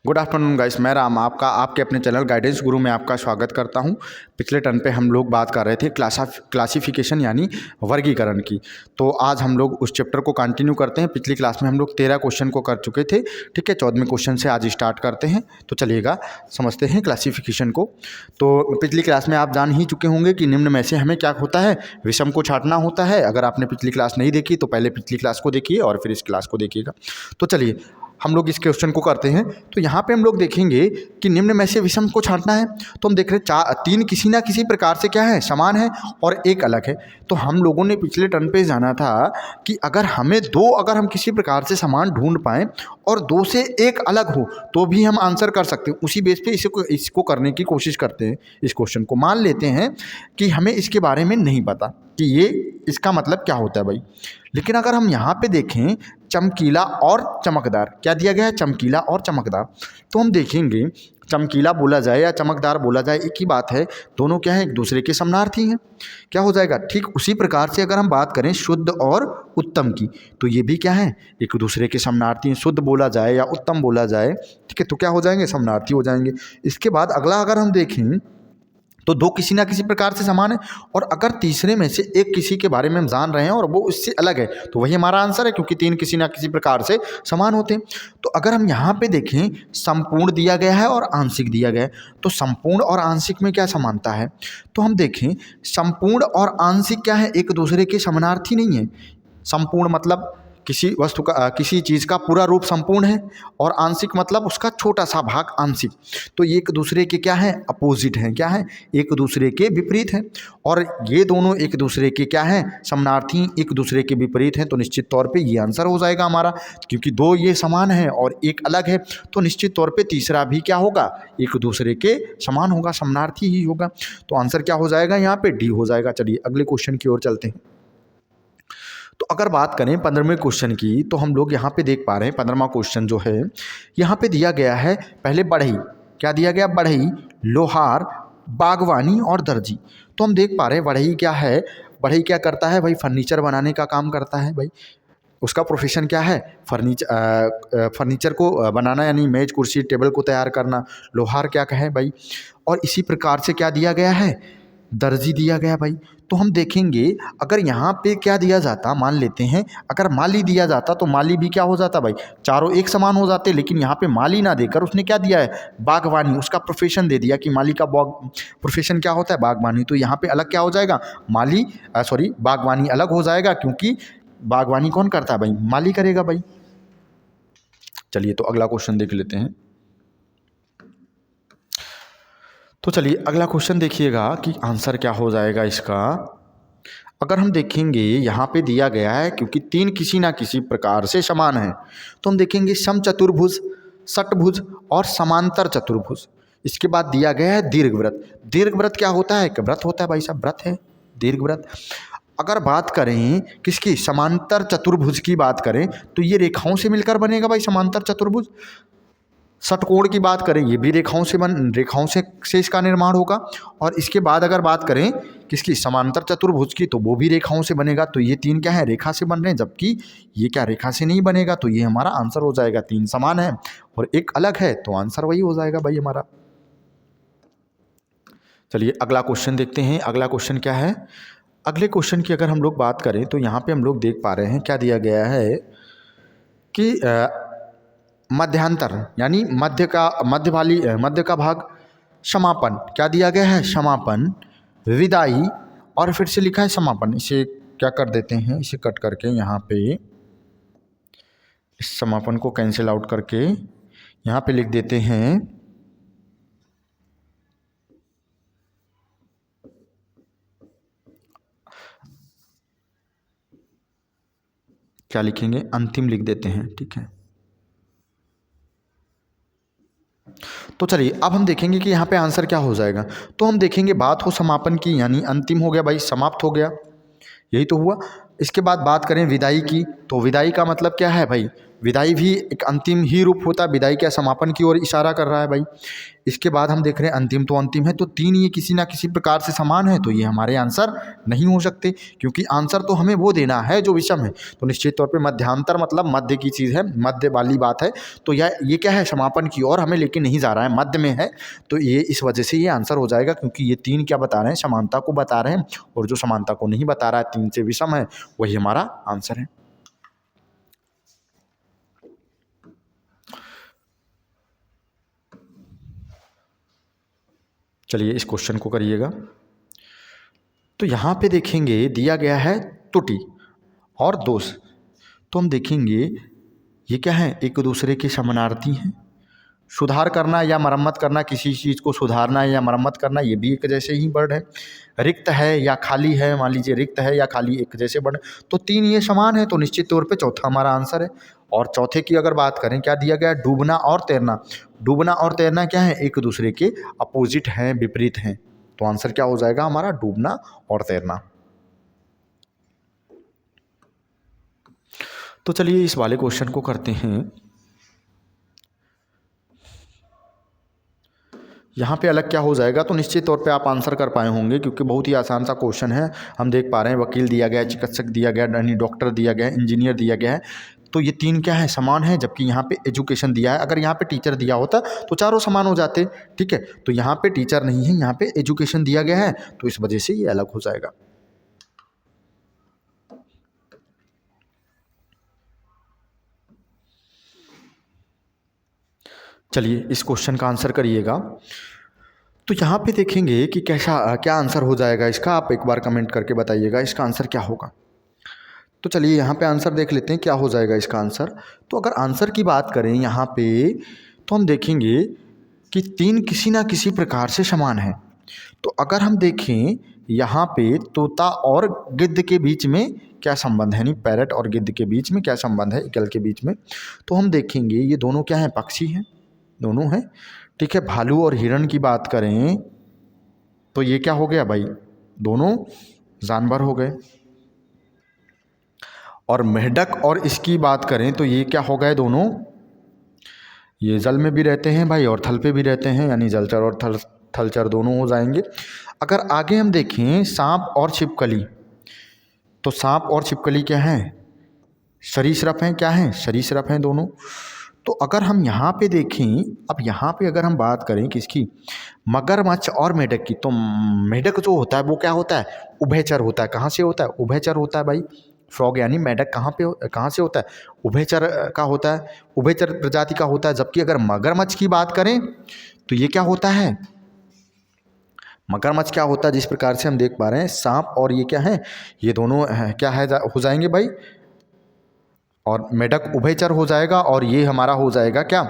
Good afternoon guys, मैं राम आपका आपके अपने चैनल गाइडेंस गुरु में आपका स्वागत करता हूं। पिछले टर्न पे हम लोग बात कर रहे थे क्लासिफिकेशन यानी वर्गीकरण की। तो आज हम लोग उस चैप्टर को कंटिन्यू करते हैं। पिछली क्लास में हम लोग 13 क्वेश्चन को कर चुके थे, ठीक है। 14वें क्वेश्चन से आज स्टार्ट करते हैं। तो चलिएगा समझते हैं क्लासिफिकेशन को। तो पिछली क्लास में आप जान ही चुके होंगे कि निम्न में से हमें क्या होता है, विषम को छांटना होता है। अगर आपने पिछली क्लास नहीं देखी तो पहले पिछली क्लास को देखिए और फिर इस क्लास को देखिएगा। तो चलिए हम लोग इस क्वेश्चन को करते हैं। तो यहाँ पे हम लोग देखेंगे कि निम्न में से विषम को छांटना है। तो हम देख रहे हैं तीन किसी ना किसी प्रकार से क्या है, समान है और एक अलग है। तो हम लोगों ने पिछले टर्न पे जाना था कि अगर हम किसी प्रकार से समान ढूंढ पाएँ और दो से एक अलग हो तो भी हम आंसर कर सकते हैं। उसी बेस पे इसको करने की कोशिश करते हैं। इस क्वेश्चन को मान लेते हैं कि हमें इसके बारे में नहीं पता कि ये इसका मतलब क्या होता है भाई। लेकिन अगर हम यहाँ पे देखें चमकीला और चमकदार, क्या दिया गया है, चमकीला और चमकदार। तो हम देखेंगे चमकीला बोला जाए या चमकदार बोला जाए एक ही बात है, दोनों क्या है, एक दूसरे के समानार्थी हैं। क्या हो जाएगा, ठीक उसी प्रकार से अगर हम बात करें शुद्ध और उत्तम की, तो ये भी क्या है, एक दूसरे के समानार्थी हैं। शुद्ध बोला जाए या उत्तम बोला जाए, ठीक है, तो क्या हो जाएंगे, समानार्थी हो जाएंगे। इसके बाद अगला अगर हम देखें तो दो किसी ना किसी प्रकार से समान है, और अगर तीसरे में से एक किसी के बारे में हम जान रहे हैं और वो इससे अलग है तो वही हमारा आंसर है, क्योंकि तीन किसी ना किसी प्रकार से समान होते हैं। तो अगर हम यहाँ पे देखें संपूर्ण दिया गया है और आंशिक दिया गया है, तो संपूर्ण और आंशिक में क्या समानता है। तो हम देखें संपूर्ण और आंशिक क्या है, एक दूसरे के समानार्थी नहीं है। संपूर्ण मतलब किसी वस्तु का किसी चीज़ का पूरा रूप संपूर्ण है, और आंशिक मतलब उसका छोटा सा भाग आंशिक। तो ये एक दूसरे के क्या है, अपोजिट हैं, क्या है, एक दूसरे के विपरीत हैं। और ये दोनों एक दूसरे के क्या हैं, समानार्थी, एक दूसरे के विपरीत हैं। तो निश्चित तौर पे ये आंसर हो जाएगा हमारा, क्योंकि दो ये समान है और एक अलग है, तो निश्चित तौर पे तीसरा भी क्या होगा, एक दूसरे के समान होगा, समानार्थी ही होगा। तो आंसर क्या हो जाएगा, यहाँ पे डी हो जाएगा। चलिए अगले क्वेश्चन की ओर चलते हैं। तो अगर बात करें 15वें क्वेश्चन की, तो हम लोग यहाँ पे देख पा रहे हैं 15वां क्वेश्चन जो है यहाँ पे दिया गया है, पहले बढ़ई, क्या दिया गया, बढ़ई, लोहार, बागवानी और दर्जी। तो हम देख पा रहे हैं बढ़ई क्या है, बढ़ई क्या करता है भाई, फर्नीचर बनाने का काम करता है भाई। उसका प्रोफेशन क्या है, फर्नीचर को बनाना, यानी मेज कुर्सी टेबल को तैयार करना। लोहार क्या कहे भाई, और इसी प्रकार से क्या दिया गया है, दर्जी दिया गया भाई। तो हम देखेंगे अगर यहाँ पे क्या दिया जाता, मान लेते हैं अगर माली दिया जाता तो माली भी क्या हो जाता भाई, चारों एक समान हो जाते। लेकिन यहाँ पे माली ना देकर उसने क्या दिया है, बागवानी, उसका प्रोफेशन दे दिया कि माली का प्रोफेशन क्या होता है, बागवानी। तो यहाँ पे अलग क्या हो जाएगा, बागवानी अलग हो जाएगा, क्योंकि बागवानी कौन करता है भाई, माली करेगा भाई। चलिए तो अगला क्वेश्चन देख लेते हैं। तो चलिए अगला क्वेश्चन देखिएगा कि आंसर क्या हो जाएगा इसका। अगर हम देखेंगे यहाँ पे दिया गया है, क्योंकि तीन किसी ना किसी प्रकार से समान है, तो हम देखेंगे समचतुर्भुज, षटभुज और समांतर चतुर्भुज। इसके बाद दिया गया है दीर्घवृत्त। दीर्घवृत्त क्या होता है, एक व्रत होता है भाई साहब, व्रत है दीर्घवृत्त। अगर बात करें किसकी, समांतर चतुर्भुज की बात करें, तो ये रेखाओं से मिलकर बनेगा भाई समांतर चतुर्भुज। षटकोण की बात करें, ये भी रेखाओं से इसका निर्माण होगा। और इसके बाद अगर बात करें किसकी, समांतर चतुर्भुज की, तो वो भी रेखाओं से बनेगा। तो ये तीन क्या है, रेखा से बन रहे हैं, जबकि ये क्या रेखा से नहीं बनेगा। तो ये हमारा आंसर हो जाएगा, तीन समान है और एक अलग है, तो आंसर वही हो जाएगा भाई हमारा। चलिए अगला क्वेश्चन देखते हैं। अगला क्वेश्चन क्या है, अगले क्वेश्चन की अगर हम लोग बात करें तो यहाँ पे हम लोग देख पा रहे हैं क्या दिया गया है कि मध्यांतर, यानी मध्य का भाग, समापन, क्या दिया गया है, समापन, विदाई, और फिर से लिखा है समापन। इसे क्या कर देते हैं, इसे कट करके यहाँ पे इस समापन को कैंसिल आउट करके यहाँ पे लिख देते हैं क्या लिखेंगे, अंतिम लिख देते हैं, ठीक है। तो चलिए अब हम देखेंगे कि यहाँ पे आंसर क्या हो जाएगा। तो हम देखेंगे बात हो समापन की, यानी अंतिम हो गया भाई, समाप्त हो गया, यही तो हुआ। इसके बाद बात करें विदाई की, तो विदाई का मतलब क्या है भाई, विदाई भी एक अंतिम ही रूप होता है, विदाई क्या समापन की ओर इशारा कर रहा है भाई। इसके बाद हम देख रहे हैं अंतिम, तो अंतिम है, तो तीन ये किसी ना किसी प्रकार से समान है, तो ये हमारे आंसर नहीं हो सकते, क्योंकि आंसर तो हमें वो देना है जो विषम है। तो निश्चित तौर पे मध्यांतर मतलब मध्य की चीज़ है, मध्य वाली बात है, तो ये क्या है, समापन की ओर हमें लेके नहीं जा रहा है, मध्य में है, तो ये इस वजह से ये आंसर हो जाएगा, क्योंकि ये तीन क्या बता रहे हैं, समानता को बता रहे हैं, और जो समानता को नहीं बता रहा है, तीन से विषम है, वही हमारा आंसर है। चलिए इस क्वेश्चन को करिएगा। तो यहाँ पे देखेंगे दिया गया है त्रुटि और दोष, तो हम देखेंगे ये क्या है, एक दूसरे के समानार्थी हैं। सुधार करना या मरम्मत करना, किसी चीज़ को सुधारना या मरम्मत करना, ये भी एक जैसे ही वर्ड है। रिक्त है या खाली है, मान लीजिए रिक्त है या खाली, एक जैसे वर्ड, तो तीन ये समान है, तो निश्चित तौर पे चौथा हमारा आंसर है। और चौथे की अगर बात करें, क्या दिया गया, डूबना और तैरना। डूबना और तैरना क्या है, एक दूसरे के अपोजिट हैं, विपरीत हैं, तो आंसर क्या हो जाएगा हमारा, डूबना और तैरना। तो चलिए इस वाले क्वेश्चन को करते हैं। यहाँ पे अलग क्या हो जाएगा, तो निश्चित तौर पे आप आंसर कर पाए होंगे, क्योंकि बहुत ही आसान सा क्वेश्चन है। हम देख पा रहे हैं वकील दिया गया है, चिकित्सक दिया गया है, डॉक्टर दिया गया है, इंजीनियर दिया गया है, तो ये तीन क्या है, समान है, जबकि यहाँ पे एजुकेशन दिया है। अगर यहाँ पे टीचर दिया होता तो चारों समान हो जाते, ठीक है, तो यहाँ पे टीचर नहीं है, यहाँ पे एजुकेशन दिया गया है, तो इस वजह से ये अलग हो जाएगा। चलिए इस क्वेश्चन का आंसर करिएगा। तो यहाँ पे देखेंगे कि क्या आंसर हो जाएगा इसका, आप एक बार कमेंट करके बताइएगा इसका आंसर क्या होगा। तो चलिए यहाँ पे आंसर देख लेते हैं क्या हो जाएगा इसका आंसर। तो अगर आंसर की बात करें यहाँ पे, तो हम देखेंगे कि तीन किसी ना किसी प्रकार से समान है। तो अगर हम देखें यहाँ पे तोता और गिद्ध के बीच में क्या संबंध है, नहीं पैरट और गिद्ध के बीच में क्या संबंध है, इगल के बीच में, तो हम देखेंगे ये दोनों क्या हैं, पक्षी हैं, दोनों हैं, ठीक है। भालू और हिरण की बात करें तो ये क्या हो गया भाई, दोनों जानवर हो गए। और मेंढक और इसकी बात करें तो ये क्या हो गए, दोनों ये जल में भी रहते हैं भाई और थल पे भी रहते हैं, यानी जलचर और थलचर दोनों हो जाएंगे। अगर आगे हम देखें सांप और छिपकली, तो सांप और छिपकली क्या हैं, सरीसृप हैं, क्या हैं, सरीसृप हैं दोनों। तो अगर हम यहाँ पे देखें, अब यहाँ पे अगर हम बात करें किसकी, मगरमच्छ और मेढक की, तो मेढक जो होता है वो क्या होता है, उभयचर होता है। कहाँ से होता है, उभयचर होता है भाई। फ्रॉग यानी मेढक कहाँ से होता है, उभयचर का होता है, उभयचर प्रजाति का होता है। जबकि अगर मगरमच्छ की बात करें तो ये क्या होता है, मगरमच्छ क्या होता है, जिस प्रकार से हम देख पा रहे हैं सांप और ये क्या है, ये दोनों क्या है हो जाएंगे भाई, और मेढक उभयचर हो जाएगा, और ये हमारा हो जाएगा क्या,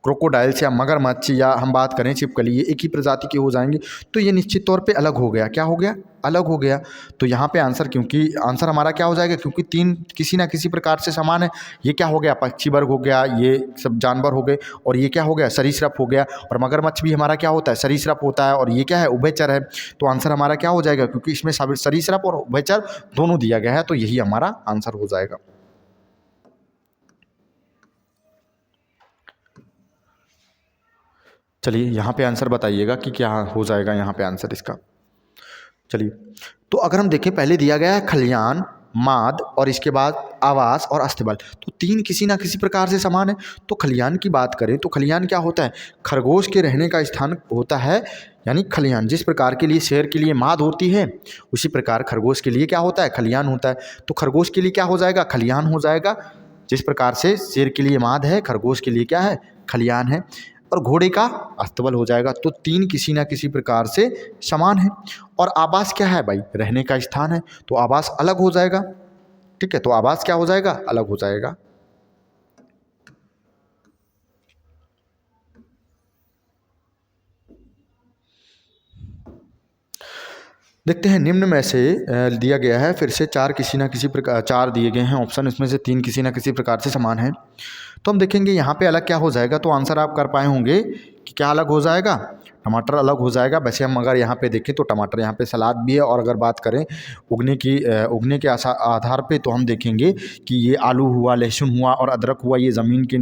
क्रोकोडाइल्स या मगरमच्छ, या हम बात करें छिपकली, ये एक ही प्रजाति के हो जाएंगे। तो ये निश्चित तौर पे अलग हो गया, क्या हो गया, अलग हो गया। तो यहाँ पे आंसर, क्योंकि आंसर हमारा क्या हो जाएगा, क्योंकि तीन किसी ना किसी प्रकार से समान है। ये क्या हो गया, पक्षी वर्ग हो गया, ये सब जानवर हो गए, और ये क्या हो गया, सरीसृप हो गया। और मगरमच्छ भी हमारा क्या होता है, सरीसृप होता है, और ये क्या है, उभयचर है। तो आंसर हमारा क्या हो जाएगा, क्योंकि इसमें सरीसृप और उभयचर दोनों दिया गया है, तो यही हमारा आंसर हो जाएगा। चलिए यहाँ पे आंसर बताइएगा कि क्या हो जाएगा यहाँ पे आंसर इसका। चलिए तो अगर हम देखें, पहले दिया गया है खलियान, माद, और इसके बाद आवास और अस्थबल, तो तीन किसी ना किसी प्रकार से समान है। तो खलियान की बात करें तो खलियान क्या होता है, खरगोश के रहने का स्थान होता है, यानी खलियान। जिस प्रकार के लिए शेर के लिए माद होती है, उसी प्रकार खरगोश के लिए क्या होता है, खलियान होता है। तो खरगोश के लिए क्या हो जाएगा, खलियान हो जाएगा। जिस प्रकार से शेर के लिए माद है, खरगोश के लिए क्या है, खलियान है। और घोड़े का अस्तबल हो जाएगा। तो तीन किसी ना किसी प्रकार से समान है। और आवास क्या है भाई, रहने का स्थान है, तो आवास अलग हो जाएगा, ठीक है। तो आवास क्या हो जाएगा, अलग हो जाएगा। देखते हैं निम्न में से दिया गया है, फिर से चार किसी ना किसी प्रकार, चार दिए गए हैं ऑप्शन, इसमें से तीन किसी ना किसी प्रकार से समान है। तो हम देखेंगे यहाँ पे अलग क्या हो जाएगा, तो आंसर आप कर पाए होंगे कि क्या अलग हो जाएगा, टमाटर अलग हो जाएगा। वैसे हम अगर यहाँ पे देखें तो टमाटर यहाँ पे सलाद भी है, और अगर बात करें उगने के आधार पे तो हम देखेंगे कि ये आलू हुआ, लहसुन हुआ और अदरक हुआ, ये ज़मीन के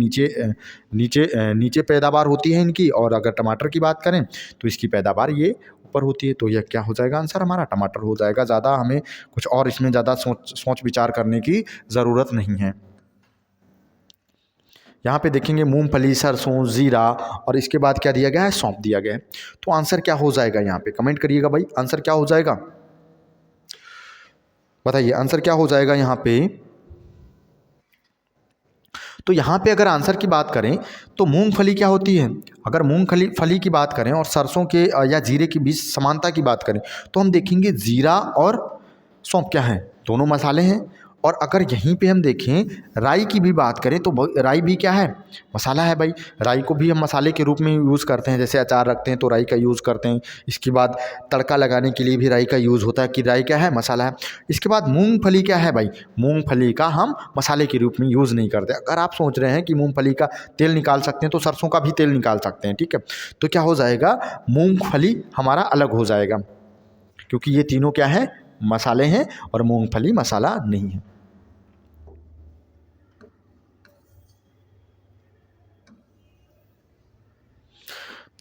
नीचे पैदावार होती है इनकी, और अगर टमाटर की बात करें तो इसकी पैदावार ये ऊपर होती है। तो यह क्या हो जाएगा आंसर हमारा? टमाटर हो जाएगा। ज़्यादा हमें कुछ और इसमें ज़्यादा सोच विचार करने की ज़रूरत नहीं है। यहाँ पे देखेंगे मूंगफली, सरसों, जीरा और इसके बाद क्या दिया गया है? सौंफ दिया गया है। तो आंसर क्या हो जाएगा यहाँ पे? कमेंट करिएगा भाई, आंसर क्या हो जाएगा? बताइए आंसर क्या हो जाएगा यहाँ पे? तो यहाँ पे अगर आंसर की बात करें तो मूंगफली क्या होती है? अगर मूंगफली की बात करें और सरसों के या जीरे के बीच समानता की बात करें तो हम देखेंगे जीरा और सौंफ क्या है? दोनों मसाले हैं। और अगर यहीं पे हम देखें राई की भी बात करें तो राई भी क्या है? मसाला है भाई। राई को भी हम मसाले के रूप में यूज़ करते हैं, जैसे अचार रखते हैं तो राई का यूज़ करते हैं। इसके बाद तड़का लगाने के लिए भी राई का यूज़ होता है कि राई क्या है? मसाला है। इसके बाद मूंगफली क्या है भाई? मूंगफली का हम मसाले के रूप में यूज़ नहीं करते। अगर आप सोच रहे हैं कि मूंगफली का तेल निकाल सकते हैं तो सरसों का भी तेल निकाल सकते हैं, ठीक है। तो क्या हो जाएगा? मूंगफली हमारा अलग हो जाएगा, क्योंकि ये तीनों क्या है? मसाले हैं, और मूंगफली मसाला नहीं है।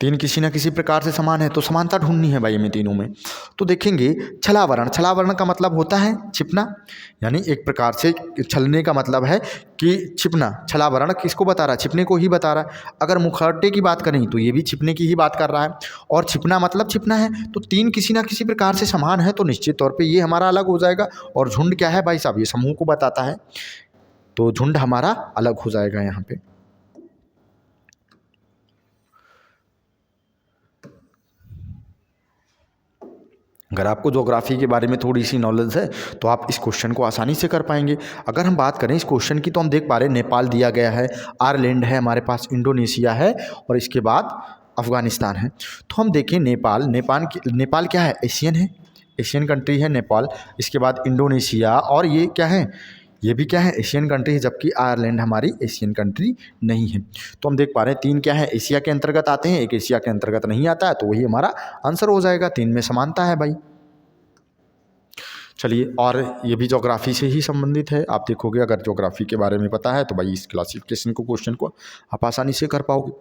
तीन किसी न किसी प्रकार से समान है, तो समानता ढूंढनी है भाई हमें तीनों में। तो देखेंगे छलावरण। छलावरण का मतलब होता है छिपना, यानी एक प्रकार से छलने का मतलब है कि छिपना। छलावरण किसको बता रहा है? छिपने को ही बता रहा है। अगर मुखौटे की बात करें तो ये भी छिपने की ही बात कर रहा है, और छिपना मतलब छिपना है। तो तीन किसी न किसी प्रकार से समान है, तो निश्चित तौर पर ये हमारा अलग हो जाएगा। और झुंड क्या है भाई साहब? ये समूह को बताता है, तो झुंड हमारा अलग हो जाएगा यहाँ पे। अगर आपको ज्योग्राफी के बारे में थोड़ी सी नॉलेज है तो आप इस क्वेश्चन को आसानी से कर पाएंगे। अगर हम बात करें इस क्वेश्चन की तो हम देख पा रहे हैं नेपाल दिया गया है, आयरलैंड है हमारे पास, इंडोनेशिया है, और इसके बाद अफ़गानिस्तान है। तो हम देखें नेपाल क्या है? एशियन है, एशियन कंट्री है नेपाल। इसके बाद इंडोनेशिया, और ये क्या है? ये भी क्या है? एशियन कंट्री है, जबकि आयरलैंड हमारी एशियन कंट्री नहीं है। तो हम देख पा रहे हैं तीन क्या है? एशिया के अंतर्गत आते हैं, एक एशिया के अंतर्गत नहीं आता है, तो वही हमारा आंसर हो जाएगा। तीन में समानता है भाई। चलिए, और ये भी ज्योग्राफी से ही संबंधित है। आप देखोगे अगर ज्योग्राफी के बारे में पता है तो भाई इस क्लासिफिकेशन को, क्वेश्चन को आप आसानी से कर पाओगे।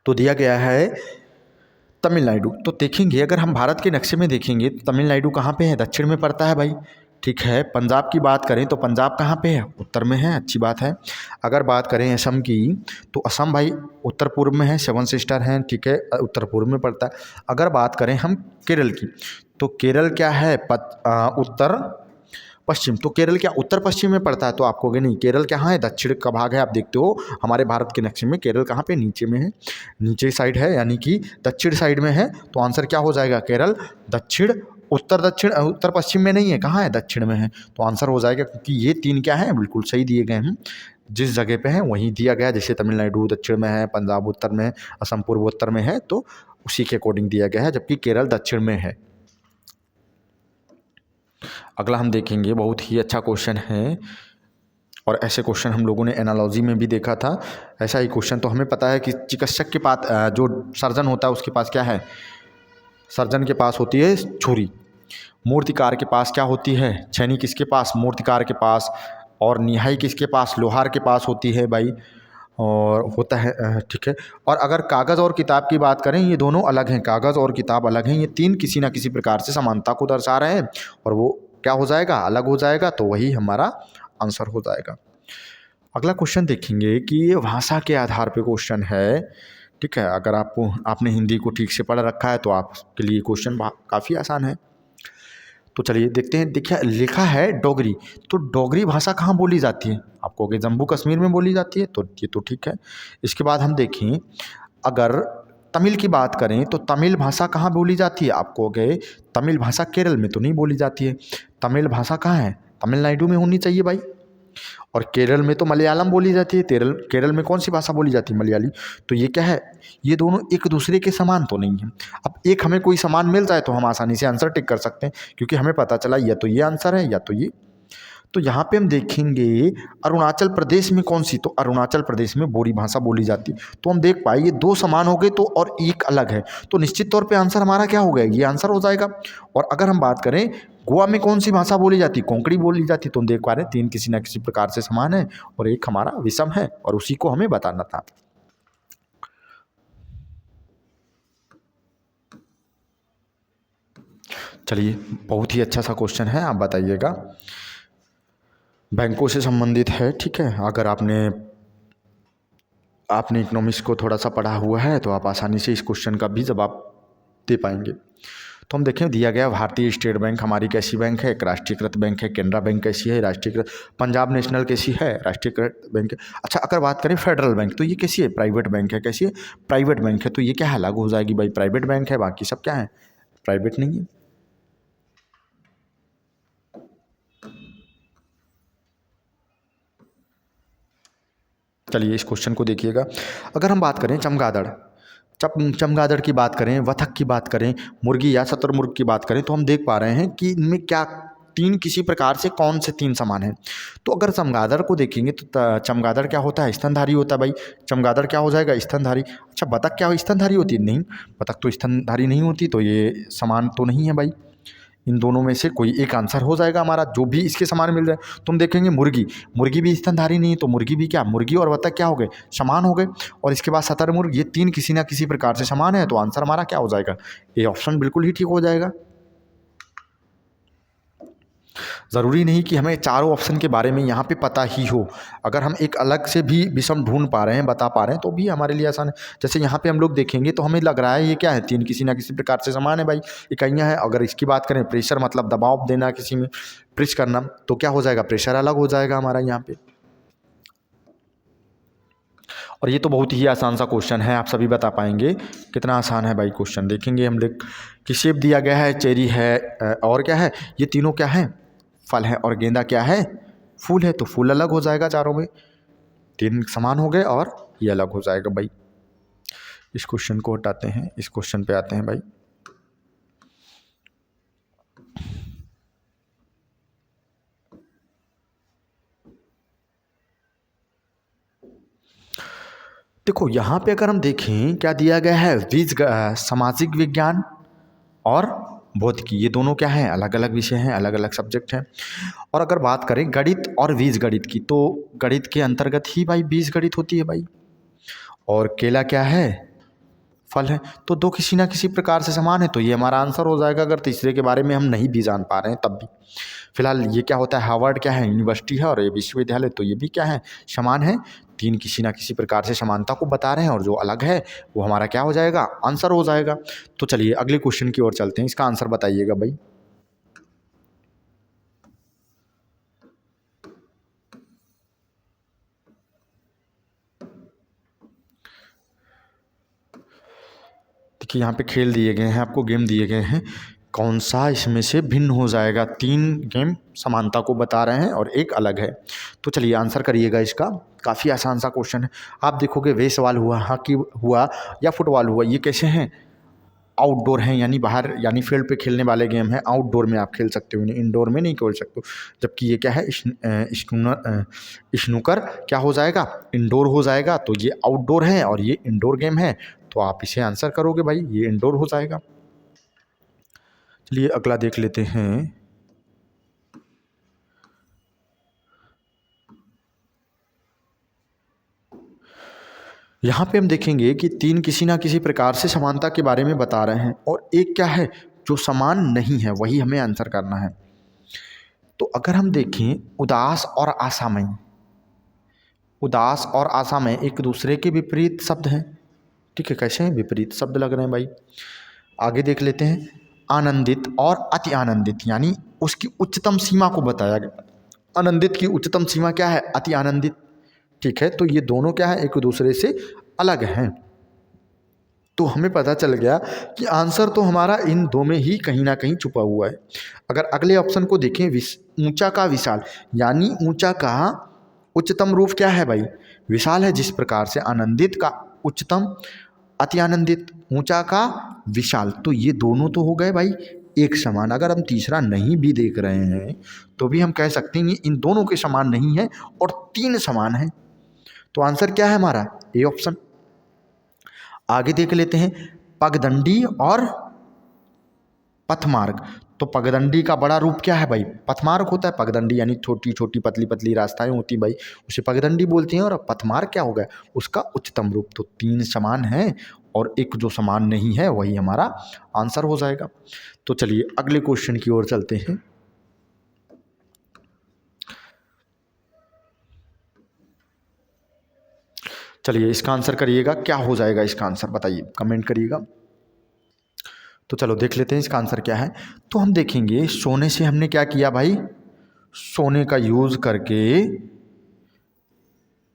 तो दिया गया है तमिलनाडु। तो देखेंगे अगर हम भारत के नक्शे में देखेंगे तो तमिलनाडु कहाँ पे है? दक्षिण में पड़ता है भाई, ठीक है। पंजाब की बात करें तो पंजाब कहाँ पे है? उत्तर में है, अच्छी बात है। अगर बात करें असम की तो असम भाई उत्तर पूर्व में है, 7 सिस्टर हैं, ठीक है, उत्तर पूर्व में पड़ता है। अगर बात करें हम केरल की तो केरल क्या है? उत्तर पश्चिम। तो केरल क्या उत्तर पश्चिम में पड़ता है? तो आप कहोगे नहीं, केरल कहाँ है? दक्षिण का भाग है। आप देखते हो हमारे भारत के नक्शे में केरल कहाँ पे? नीचे में है, नीचे साइड है, यानी कि दक्षिण साइड में है। तो आंसर क्या हो जाएगा? केरल दक्षिण, उत्तर पश्चिम में नहीं है, कहाँ है? दक्षिण में है। तो आंसर हो जाएगा, क्योंकि ये तीन क्या है? बिल्कुल सही दिए गए हैं, जिस जगह पे है वहीं दिया गया है। जैसे तमिलनाडु दक्षिण में है, पंजाब उत्तर में है, असम पूर्वोत्तर में है, तो उसी के अकॉर्डिंग दिया गया है, जबकि केरल दक्षिण में है। अगला हम देखेंगे, बहुत ही अच्छा क्वेश्चन है, और ऐसे क्वेश्चन हम लोगों ने एनालॉजी में भी देखा था। ऐसा ही क्वेश्चन तो हमें पता है कि चिकित्सक के पास, जो सर्जन होता है उसके पास क्या है? सर्जन के पास होती है छुरी। मूर्तिकार के पास क्या होती है? छैनी। किसके पास? मूर्तिकार के पास। और निहाई किसके पास? लोहार के पास होती है भाई, और होता है, ठीक है। और अगर कागज़ और किताब की बात करें, ये दोनों अलग हैं, कागज़ और किताब अलग हैं। ये तीन किसी न किसी प्रकार से समानता को दर्शा रहे हैं, और वो क्या हो जाएगा? अलग हो जाएगा। तो वही हमारा आंसर हो जाएगा। अगला क्वेश्चन देखेंगे कि ये भाषा के आधार पे क्वेश्चन है, ठीक है। अगर आपने हिंदी को ठीक से पढ़ रखा है तो आपके लिए क्वेश्चन काफ़ी आसान है। तो चलिए देखते हैं। देखिए लिखा है डोगरी, तो डोगरी भाषा कहाँ बोली जाती है? आप कहोगे जम्मू कश्मीर में बोली जाती है, तो ये तो ठीक है। इसके बाद हम देखें, अगर तमिल की बात करें तो तमिल भाषा कहाँ बोली जाती है? आप कहोगे तमिल भाषा केरल में तो नहीं बोली जाती है। तमिल भाषा कहाँ है? तमिलनाडु में होनी चाहिए भाई। और केरल में तो मलयालम बोली जाती है। केरल में कौन सी भाषा बोली जाती है? मलयाली। तो ये क्या है? ये दोनों एक दूसरे के समान तो नहीं है। अब एक हमें कोई समान मिल जाए तो हम आसानी से आंसर टिक कर सकते हैं, क्योंकि हमें पता चला या तो ये आंसर है या तो ये। तो यहाँ पे हम देखेंगे अरुणाचल प्रदेश में कौन सी, तो अरुणाचल प्रदेश में बोरी भाषा बोली जाती है। तो हम देख पाए ये दो समान हो गए तो और एक अलग है, तो निश्चित तौर पे आंसर हमारा क्या हो गया, ये आंसर हो जाएगा। और अगर हम बात करें गोवा में कौन सी भाषा बोली जाती, कोंकणी बोली जाती, तो हम देख पा रहे हैं तीन किसी न किसी प्रकार से समान है और एक हमारा विषम है और उसी को हमें बताना था। चलिए, बहुत ही अच्छा सा क्वेश्चन है, आप बताइएगा। बैंकों से संबंधित है, ठीक है। अगर आपने इकोनॉमिक्स को थोड़ा सा पढ़ा हुआ है तो आप आसानी से इस क्वेश्चन का भी जवाब दे पाएंगे। तो हम देखें, दिया गया भारतीय स्टेट बैंक हमारी कैसी बैंक है, एक राष्ट्रीयकृत बैंक है। केनरा बैंक कैसी है, राष्ट्रीयकृत। पंजाब नेशनल कैसी है, राष्ट्रीयकृत बैंक है। अच्छा, अगर बात करें फेडरल बैंक, तो ये कैसी है, प्राइवेट बैंक है। कैसी है, प्राइवेट बैंक है। तो ये क्या है, लागू हो जाएगी भाई, प्राइवेट बैंक है, बाकी सब क्या है, प्राइवेट नहीं है। चलिए, इस क्वेश्चन को देखिएगा। अगर हम बात करें चमगादड़, चमगादड़ की बात करें, वथक की बात करें, मुर्गी या शतुरमुर्ग की बात करें, तो हम देख पा रहे हैं कि इनमें क्या तीन किसी प्रकार से कौन से तीन समान हैं। तो अगर चमगादड़ को देखेंगे तो चमगादड़ क्या होता है, स्तनधारी होता है भाई। चमगादड़ क्या हो जाएगा, स्तनधारी। अच्छा, बतख क्या स्तनधारी होती है, नहीं, बतख तो स्तनधारी नहीं होती, तो ये समान तो नहीं है भाई। इन दोनों में से कोई एक आंसर हो जाएगा हमारा, जो भी इसके समान मिल जाए। तुम देखेंगे मुर्गी, मुर्गी भी स्तनधारी नहीं है, तो मुर्गी भी क्या, मुर्गी और बतख क्या हो गए, समान हो गए। और इसके बाद शतुरमुर्ग, ये तीन किसी ना किसी प्रकार से समान है, तो आंसर हमारा क्या हो जाएगा, ये ऑप्शन बिल्कुल ही ठीक हो जाएगा। ज़रूरी नहीं कि हमें चारों ऑप्शन के बारे में यहाँ पे पता ही हो। अगर हम एक अलग से भी विषम ढूंढ पा रहे हैं, बता पा रहे हैं, तो भी हमारे लिए आसान है। जैसे यहाँ पे हम लोग देखेंगे तो हमें लग रहा है ये क्या है, तीन किसी ना किसी प्रकार से समान है भाई, इकाइयाँ हैं। अगर इसकी बात करें, प्रेशर मतलब दबाव देना किसी में, प्रेस करना, तो क्या हो जाएगा, प्रेशर अलग हो जाएगा हमारा यहाँ पे। और ये तो बहुत ही आसान सा क्वेश्चन है, आप सभी बता पाएंगे। कितना आसान है भाई क्वेश्चन, देखेंगे हम लोग कि शेप दिया गया है, चेरी है और क्या है, ये तीनों क्या है, फल है। और गेंदा क्या है, फूल है। तो फूल अलग हो जाएगा चारों में, तीन समान हो गए और ये अलग हो जाएगा भाई। इस क्वेश्चन को हटाते हैं, इस क्वेश्चन पे आते हैं भाई। देखो यहाँ पे अगर हम देखें, क्या दिया गया है, सामाजिक विज्ञान और भौतिकी, ये दोनों क्या हैं, अलग अलग विषय हैं, अलग अलग सब्जेक्ट हैं। और अगर बात करें गणित और बीजगणित की, तो गणित के अंतर्गत ही भाई बीजगणित होती है भाई। और केला क्या है, फल है। तो दो किसी ना किसी प्रकार से समान है, तो ये हमारा आंसर हो जाएगा। अगर तीसरे के बारे में हम नहीं भी जान पा रहे हैं तब भी। फिलहाल ये क्या होता है, हार्वर्ड क्या है, यूनिवर्सिटी है, और ये विश्वविद्यालय, तो ये भी क्या है, समान है। तीन किसी ना किसी प्रकार से समानता को बता रहे हैं, और जो अलग है वो हमारा क्या हो जाएगा, आंसर हो जाएगा। तो चलिए अगले क्वेश्चन की ओर चलते हैं, इसका आंसर बताइएगा भाई। देखिए यहाँ पे खेल दिए गए हैं, आपको गेम दिए गए हैं, कौन सा इसमें से भिन्न हो जाएगा। तीन गेम समानता को बता रहे हैं और एक अलग है। तो चलिए आंसर करिएगा इसका, काफ़ी आसान सा क्वेश्चन है। आप देखोगे वे सवाल हुआ, हॉकी हुआ या फुटबॉल हुआ, ये कैसे हैं, आउटडोर हैं, यानी बाहर, यानी फील्ड पे खेलने वाले गेम हैं। आउटडोर में आप खेल सकते हो, इंडोर में नहीं खेल सकते हो। जबकि ये क्या है, स्नूकर क्या हो जाएगा, इंडोर हो जाएगा। तो ये आउटडोर है और ये इंडोर गेम है, तो आप इसे आंसर करोगे भाई, ये इंडोर हो जाएगा। चलिए अगला देख लेते हैं। यहाँ पे हम देखेंगे कि तीन किसी ना किसी प्रकार से समानता के बारे में बता रहे हैं, और एक क्या है जो समान नहीं है, वही हमें आंसर करना है। तो अगर हम देखें, उदास और आशामय, उदास और आशामय एक दूसरे के विपरीत शब्द हैं, ठीक है। कैसे हैं, विपरीत शब्द लग रहे हैं भाई। आगे देख लेते हैं, आनंदित और अति आनंदित, यानी उसकी उच्चतम सीमा को बताया गया। आनंदित की उच्चतम सीमा क्या है, अति आनंदित, ठीक है। तो ये दोनों क्या है, एक दूसरे से अलग हैं। तो हमें पता चल गया कि आंसर तो हमारा इन दो में ही कहीं ना कहीं छुपा हुआ है। अगर अगले ऑप्शन को देखें, ऊंचा का विशाल, यानी ऊंचा का उच्चतम रूप क्या है भाई, विशाल है। जिस प्रकार से आनंदित का उच्चतम, अति आनंदित, ऊंचा का विशाल, तो ये दोनों तो हो गए भाई एक समान। अगर हम तीसरा नहीं भी देख रहे हैं तो भी हम कह सकते हैं ये इन दोनों के समान नहीं है और 3 समान है। तो आंसर क्या है हमारा? A option. आगे देख लेते हैं पगडंडी और पथमार्ग। तो पगडंडी का बड़ा रूप क्या है भाई? पथमार्ग होता है। पगडंडी यानी छोटी छोटी पतली पतली रास्ताएं होती भाई, उसे पगडंडी बोलते हैं। और पथमार्ग क्या हो गया? उसका उच्चतम रूप। तो 3 समान हैं और एक जो समान नहीं है वही हमारा आंसर हो जाएगा। तो चलिए अगले क्वेश्चन की ओर चलते हैं। चलिए इसका आंसर करिएगा, क्या हो जाएगा इसका आंसर बताइए, कमेंट करिएगा। तो चलो देख लेते हैं इसका आंसर क्या है। तो हम देखेंगे सोने से हमने क्या किया भाई? सोने का यूज करके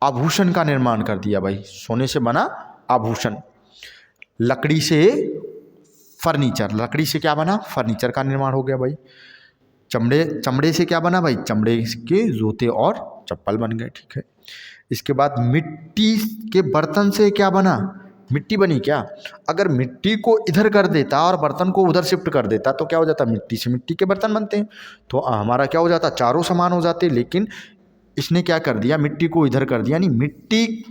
आभूषण का निर्माण कर दिया भाई। सोने से बना आभूषण। लकड़ी से फर्नीचर, लकड़ी से क्या बना? फर्नीचर का निर्माण हो गया भाई। चमड़े से क्या बना भाई? चमड़े के जूते और चप्पल बन गए, ठीक है। इसके बाद मिट्टी के बर्तन से क्या बना? मिट्टी बनी क्या? अगर मिट्टी को इधर कर देता और बर्तन को उधर शिफ्ट कर देता तो क्या हो जाता? मिट्टी से मिट्टी के बर्तन बनते हैं। तो हमारा क्या हो जाता? चारों समान हो जाते। लेकिन इसने क्या कर दिया? मिट्टी को इधर कर दिया, यानी मिट्टी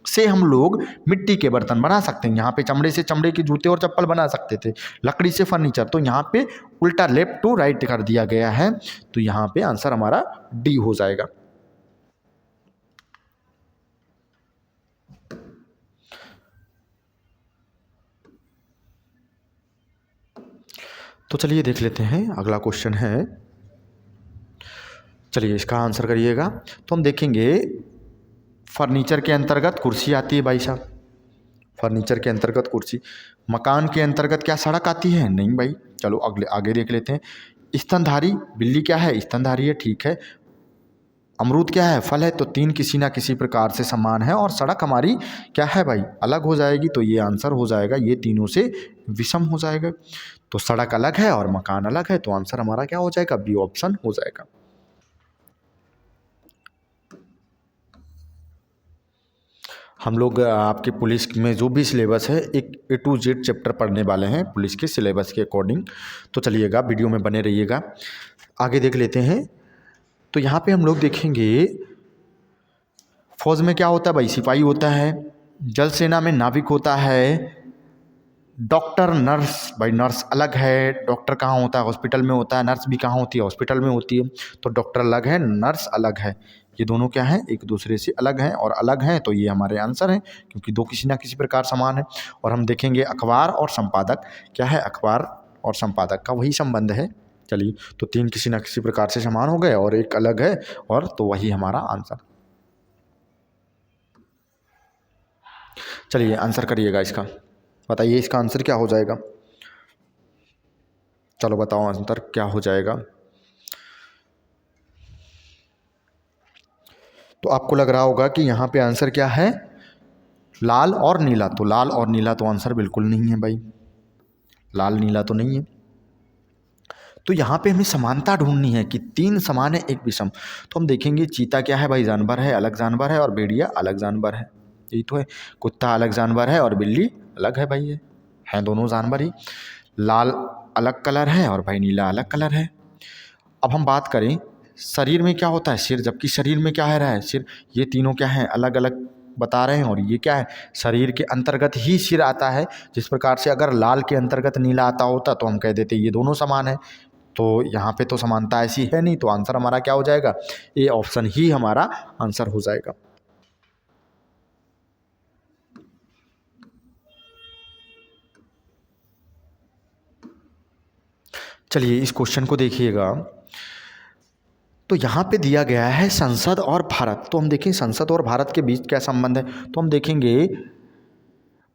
से हम लोग मिट्टी के बर्तन बना सकते हैं। यहाँ पे चमड़े से चमड़े के जूते और चप्पल बना सकते थे, लकड़ी से फर्नीचर। तो यहाँ पे उल्टा लेफ्ट टू राइट कर दिया गया है। तो यहाँ पे आंसर हमारा डी हो जाएगा। तो चलिए देख लेते हैं अगला क्वेश्चन है। चलिए इसका आंसर करिएगा। तो हम देखेंगे फर्नीचर के अंतर्गत कुर्सी आती है भाई साहब। फर्नीचर के अंतर्गत कुर्सी। मकान के अंतर्गत क्या सड़क आती है? नहीं भाई। चलो अगले आगे देख लेते हैं। स्तनधारी बिल्ली क्या है? स्तनधारी है, ठीक है। अमरूद क्या है? फल है। तो 3 किसी ना किसी प्रकार से समान है और सड़क हमारी क्या है भाई? अलग हो जाएगी। तो ये आंसर हो जाएगा, ये तीनों से विषम हो जाएगा। तो सड़क अलग है और मकान अलग है। तो आंसर हमारा क्या हो जाएगा? बी ऑप्शन हो जाएगा। हम लोग आपके पुलिस में जो भी सिलेबस है एक A to Z चैप्टर पढ़ने वाले हैं पुलिस के सिलेबस के अकॉर्डिंग। तो चलिएगा वीडियो में बने रहिएगा। आगे देख लेते हैं। तो यहाँ पे हम लोग देखेंगे फौज में क्या होता है भाई? सिपाही होता है। जल सेना में नाविक होता है। डॉक्टर नर्स, भाई नर्स अलग है। डॉक्टर कहाँ होता है? हॉस्पिटल में होता है। नर्स भी कहाँ होती है? हॉस्पिटल में होती है। तो डॉक्टर अलग है, नर्स अलग है। ये दोनों क्या हैं? एक दूसरे से अलग हैं। और अलग हैं तो ये हमारे आंसर हैं, क्योंकि दो किसी ना किसी प्रकार समान है। और हम देखेंगे अखबार और संपादक क्या है? अखबार और संपादक का वही संबंध है। चलिए तो 3 किसी ना किसी प्रकार से समान हो गए और एक अलग है, और तो वही हमारा आंसर। चलिए आंसर करिएगा इसका, बताइए इसका आंसर क्या हो जाएगा। चलो बताओ आंसर क्या हो जाएगा। तो आपको लग रहा होगा कि यहाँ पे आंसर क्या है? लाल और नीला। तो लाल और नीला तो आंसर बिल्कुल नहीं है भाई, लाल नीला तो नहीं है। तो यहाँ पे हमें समानता ढूंढनी है कि 3 समान है एक विषम। तो हम देखेंगे चीता क्या है भाई? जानवर है, अलग जानवर है। और भेड़िया अलग जानवर है, यही तो है। कुत्ता अलग जानवर है और बिल्ली अलग है भाई, ये हैं दोनों जानवर ही। लाल अलग कलर है और भाई नीला अलग कलर है। अब हम बात करें शरीर में क्या होता है? सिर, जबकि शरीर में क्या है रहा है? सिर। ये तीनों क्या है? अलग अलग बता रहे हैं। और ये क्या है? शरीर के अंतर्गत ही सिर आता है। जिस प्रकार से अगर लाल के अंतर्गत नीला आता होता तो हम कह देते ये दोनों समान है। तो यहाँ पे तो समानता ऐसी है नहीं। तो आंसर हमारा क्या हो जाएगा? ए ऑप्शन ही हमारा आंसर हो जाएगा। चलिए इस क्वेश्चन को देखिएगा। तो यहाँ पे दिया गया है संसद और भारत। तो हम देखें संसद और भारत के बीच क्या संबंध है। तो हम देखेंगे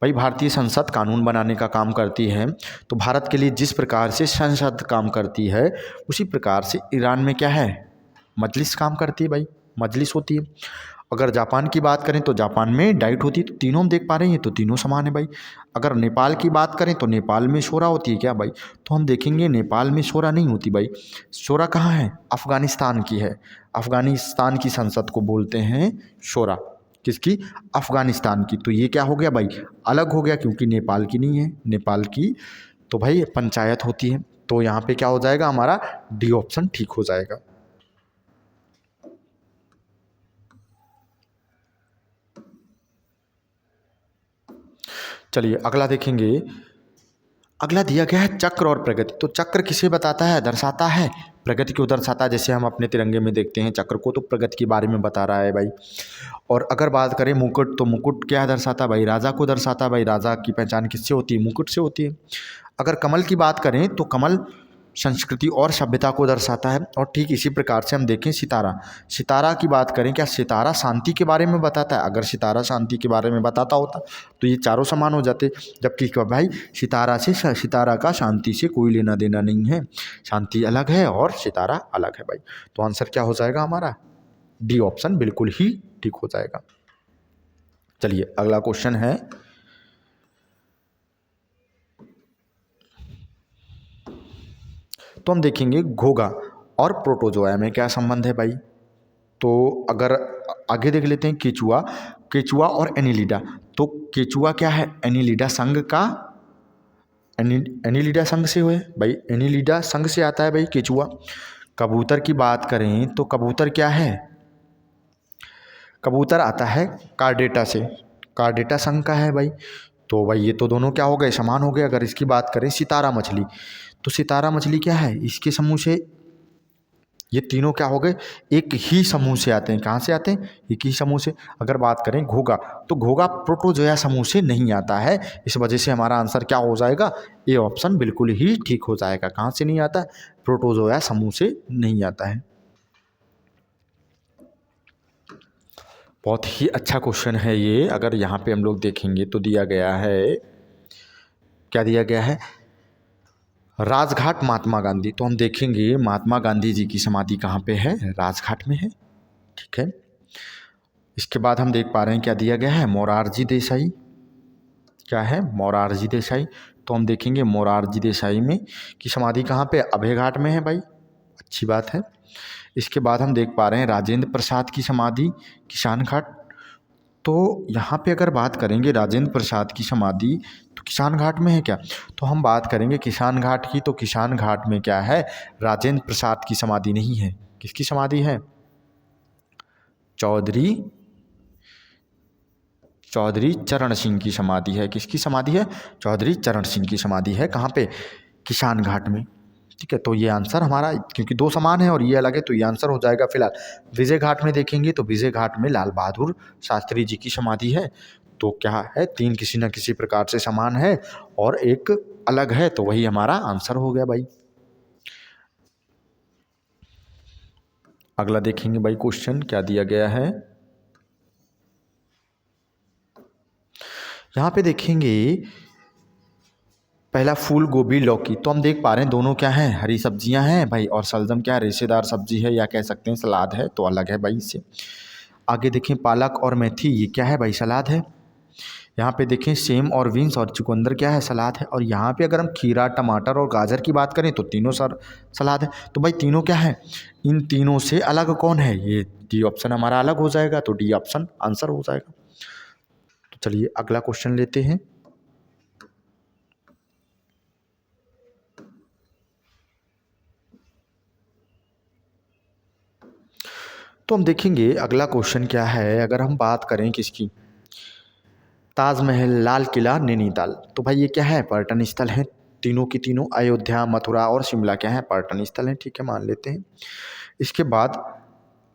भाई भारतीय संसद कानून बनाने का काम करती है। तो भारत के लिए जिस प्रकार से संसद काम करती है उसी प्रकार से ईरान में क्या है? मजलिस काम करती है भाई, मजलिस होती है। अगर जापान की बात करें तो जापान में डाइट होती है। तो तीनों हम देख पा रहे हैं, तो तीनों समान है भाई। अगर नेपाल की बात करें तो नेपाल में शोरा होती है क्या भाई? तो हम देखेंगे नेपाल में शोरा नहीं होती भाई। शोरा कहाँ है? अफ़गानिस्तान की है। अफ़गानिस्तान की संसद को बोलते हैं शोरा। किसकी? अफ़गानिस्तान की। तो ये क्या हो गया भाई? अलग हो गया, क्योंकि नेपाल की नहीं है। नेपाल की तो भाई पंचायत होती है। तो यहाँ पे क्या हो जाएगा हमारा, डी ऑप्शन ठीक हो जाएगा। चलिए अगला देखेंगे। अगला दिया गया है चक्र और प्रगति। तो चक्र किसे बताता है, दर्शाता है, प्रगति को दर्शाता है। जैसे हम अपने तिरंगे में देखते हैं चक्र को, तो प्रगति के बारे में बता रहा है भाई। और अगर बात करें मुकुट, तो मुकुट क्या दर्शाता है भाई, राजा को दर्शाता है भाई। राजा की पहचान किससे होती है, मुकुट से होती है। अगर कमल की बात करें तो कमल संस्कृति और सभ्यता को दर्शाता है। और ठीक इसी प्रकार से हम देखें सितारा, सितारा की बात करें, क्या सितारा शांति के बारे में बताता है। अगर सितारा शांति के बारे में बताता होता तो ये चारों समान हो जाते, जबकि भाई सितारा से, सितारा का शांति से कोई लेना देना नहीं है, शांति अलग है और सितारा अलग है भाई। तो आंसर क्या हो जाएगा हमारा, डी ऑप्शन बिल्कुल ही ठीक हो जाएगा। चलिए अगला क्वेश्चन है, तो हम देखेंगे घोगा और प्रोटोजोआ में क्या संबंध है भाई। तो अगर आगे देख लेते हैं केचुआ, केचुआ और एनिलिडा। तो केचुआ क्या है, एनिलिडा संघ का, एनिलिडा संघ से हुए भाई, एनिलिडा संघ से आता है भाई केचुआ। कबूतर की बात करें तो कबूतर क्या है, कबूतर आता है कार्डेटा से, कार्डेटा संघ का है भाई। तो भाई ये तो दोनों क्या हो गए, समान हो गए। अगर इसकी बात करें सितारा मछली, तो सितारा मछली क्या है, इसके समूह से, ये तीनों क्या हो गए, एक ही समूह से आते हैं। कहाँ से आते हैं, एक ही समूह से। अगर बात करें घोगा, तो घोगा प्रोटोजोआ समूह से नहीं आता है, इस वजह से हमारा आंसर क्या हो जाएगा, ए ऑप्शन बिल्कुल ही ठीक हो जाएगा। कहाँ से नहीं आता है, प्रोटोजोआ समूह से नहीं आता है। बहुत ही अच्छा क्वेश्चन है ये। अगर यहाँ पे हम लोग देखेंगे तो दिया गया है, क्या दिया गया है, राजघाट महात्मा गांधी। तो हम देखेंगे महात्मा गांधी जी की समाधि कहाँ पे है, राजघाट में है, ठीक है। इसके बाद हम देख पा रहे हैं क्या दिया गया है, मोरारजी देसाई, क्या है, मोरारजी देसाई। तो हम देखेंगे मोरारजी देसाई में की समाधि कहाँ पे, अभय घाट में है भाई, अच्छी बात है। इसके बाद हम देख पा रहे हैं राजेंद्र प्रसाद की समाधि किसान घाट। तो यहाँ पे अगर बात करेंगे राजेंद्र प्रसाद की समाधि, तो किसान घाट में है क्या। तो हम बात करेंगे किसान घाट की, तो किसान घाट में क्या है, राजेंद्र प्रसाद की समाधि नहीं है, किसकी समाधि है, चौधरी चरण सिंह की समाधि है। किसकी समाधि है, चौधरी चरण सिंह की समाधि है। कहाँ पे, किसान घाट में, ठीक है। तो ये आंसर हमारा, क्योंकि दो समान है और ये अलग है, तो ये आंसर हो जाएगा। फिलहाल विजय घाट में देखेंगे तो विजय घाट में लाल बहादुर शास्त्री जी की समाधि है। तो क्या है, तीन किसी न किसी प्रकार से समान है और एक अलग है, तो वही हमारा आंसर हो गया भाई। अगला देखेंगे भाई क्वेश्चन क्या दिया गया है। यहाँ पे देखेंगे पहला फूल गोभी लौकी। तो हम देख पा रहे हैं दोनों क्या हैं, हरी सब्जियां हैं भाई, और सलजम क्या है, रेशेदार सब्जी है, या कह सकते हैं सलाद है, तो अलग है भाई इससे। आगे देखें पालक और मेथी, ये क्या है भाई, सलाद है। यहाँ पे देखें सेम और बीन्स और चुकंदर क्या है, सलाद है। और यहाँ पे अगर हम खीरा टमाटर और गाजर की बात करें तो तीनों सलाद है। तो भाई तीनों क्या है, इन तीनों से अलग कौन है, ये डी ऑप्शन हमारा अलग हो जाएगा, तो डी ऑप्शन आंसर हो जाएगा। तो चलिए अगला क्वेश्चन लेते हैं। तो हम देखेंगे अगला क्वेश्चन क्या है। अगर हम बात करें किसकी, ताजमहल, लाल किला, नैनीताल। तो भाई ये क्या है, पर्यटन स्थल है। तीनों की तीनों अयोध्या, मथुरा और शिमला क्या है, पर्यटन स्थल हैं, ठीक है, मान लेते हैं। इसके बाद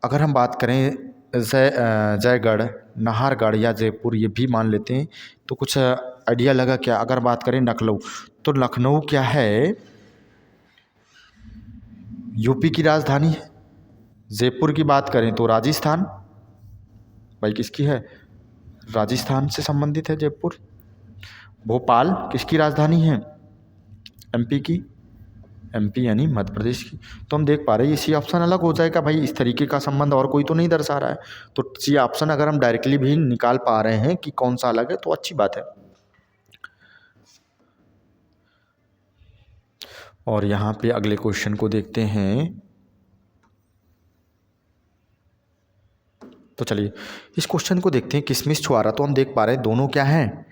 अगर हम बात करें जयगढ़, नाहरगढ़ या जयपुर, ये भी मान लेते हैं। तो कुछ आइडिया लगा क्या। अगर बात करें लखनऊ, तो लखनऊ क्या है, यूपी की राजधानी है। जयपुर की बात करें तो राजस्थान, भाई किसकी है, राजस्थान से संबंधित है जयपुर। भोपाल किसकी राजधानी है, एमपी की, एमपी यानी मध्य प्रदेश की। तो हम देख पा रहे हैं ये सी ऑप्शन अलग हो जाएगा भाई, इस तरीके का संबंध और कोई तो नहीं दर्शा रहा है। तो सी ऑप्शन अगर हम डायरेक्टली भी निकाल पा रहे हैं कि कौन सा अलग है, तो अच्छी बात है। और यहाँ पे अगले क्वेश्चन को देखते हैं। तो चलिए इस क्वेश्चन को देखते हैं, किशमिश छुआरा। तो हम देख पा रहे हैं दोनों क्या हैं,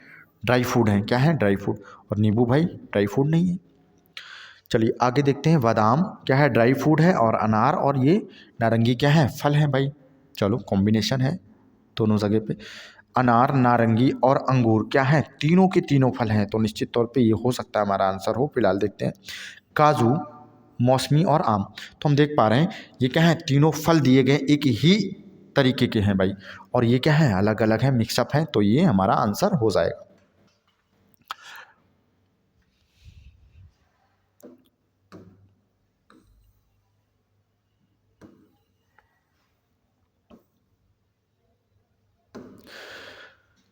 ड्राई फ्रूट हैं, क्या है, ड्राई फ्रूट। और नींबू भाई ड्राई फ्रूट नहीं है। चलिए आगे देखते हैं। बादाम क्या है, ड्राई फ्रूट है, और अनार और ये नारंगी क्या है, फल है भाई। चलो कॉम्बिनेशन है दोनों जगह पे। अनार, नारंगी और अंगूर क्या है, तीनों के तीनों फल हैं, तो निश्चित तौर पे ये हो सकता है हमारा आंसर हो। फिलहाल देखते हैं। काजू, मौसमी और आम, तो हम देख पा रहे हैं ये क्या है, तीनों फल दिए गए एक ही तरीके के हैं भाई, और ये क्या है, अलग अलग है, मिक्सअप है, तो ये हमारा आंसर हो जाएगा।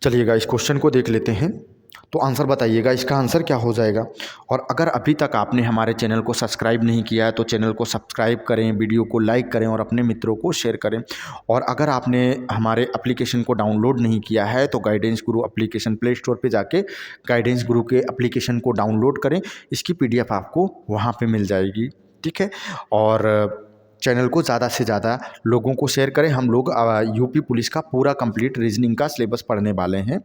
चलिएगा इस क्वेश्चन को देख लेते हैं, तो आंसर बताइएगा, इसका आंसर क्या हो जाएगा। और अगर अभी तक आपने हमारे चैनल को सब्सक्राइब नहीं किया है तो चैनल को सब्सक्राइब करें, वीडियो को लाइक करें और अपने मित्रों को शेयर करें। और अगर आपने हमारे एप्लीकेशन को डाउनलोड नहीं किया है तो गाइडेंस गुरु एप्लीकेशन प्ले स्टोर पे जाके गाइडेंस गुरु के एप्लीकेशन को डाउनलोड करें, इसकी PDF आपको वहाँ पर मिल जाएगी, ठीक है। और चैनल को ज़्यादा से ज़्यादा लोगों को शेयर करें। हम लोग यूपी पुलिस का पूरा कंप्लीट रीजनिंग का सिलेबस पढ़ने वाले हैं,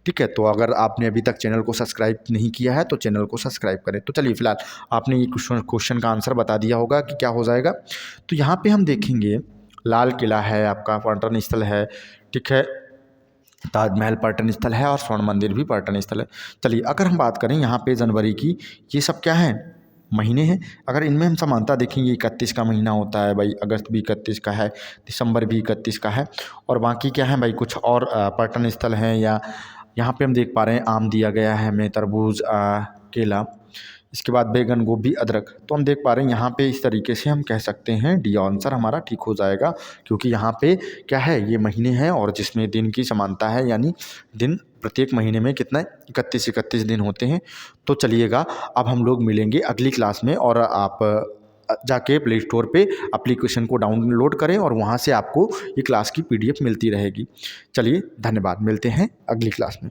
ठीक है। तो अगर आपने अभी तक चैनल को सब्सक्राइब नहीं किया है तो चैनल को सब्सक्राइब करें। तो चलिए फिलहाल आपने ये क्वेश्चन का आंसर बता दिया होगा कि क्या हो जाएगा। तो यहाँ पे हम देखेंगे, लाल किला है आपका पर्यटन स्थल है, ठीक है, ताजमहल पर्यटन स्थल है और स्वर्ण मंदिर भी पर्यटन स्थल है। चलिए अगर हम बात करें यहाँ पे जनवरी की, ये सब क्या है, महीने हैं। अगर इनमें हम समानता देखेंगे, 31 का महीना होता है भाई, अगस्त भी 31 का है, दिसंबर भी 31 का है, और बाकी क्या है भाई, कुछ और पर्यटन स्थल हैं। या यहाँ पे हम देख पा रहे हैं आम दिया गया है हमें, तरबूज, केला, इसके बाद बैगन, गोभी, अदरक, तो हम देख पा रहे हैं यहाँ पे इस तरीके से हम कह सकते हैं डी आंसर हमारा ठीक हो जाएगा, क्योंकि यहाँ पे क्या है, ये महीने हैं और जिसमें दिन की समानता है, यानी दिन प्रत्येक महीने में कितना 31 दिन होते हैं। तो चलिएगा अब हम लोग मिलेंगे अगली क्लास में, और आप जाके प्ले स्टोर पे एप्लीकेशन को डाउनलोड करें और वहाँ से आपको ये क्लास की PDF मिलती रहेगी। चलिए धन्यवाद, मिलते हैं अगली क्लास में।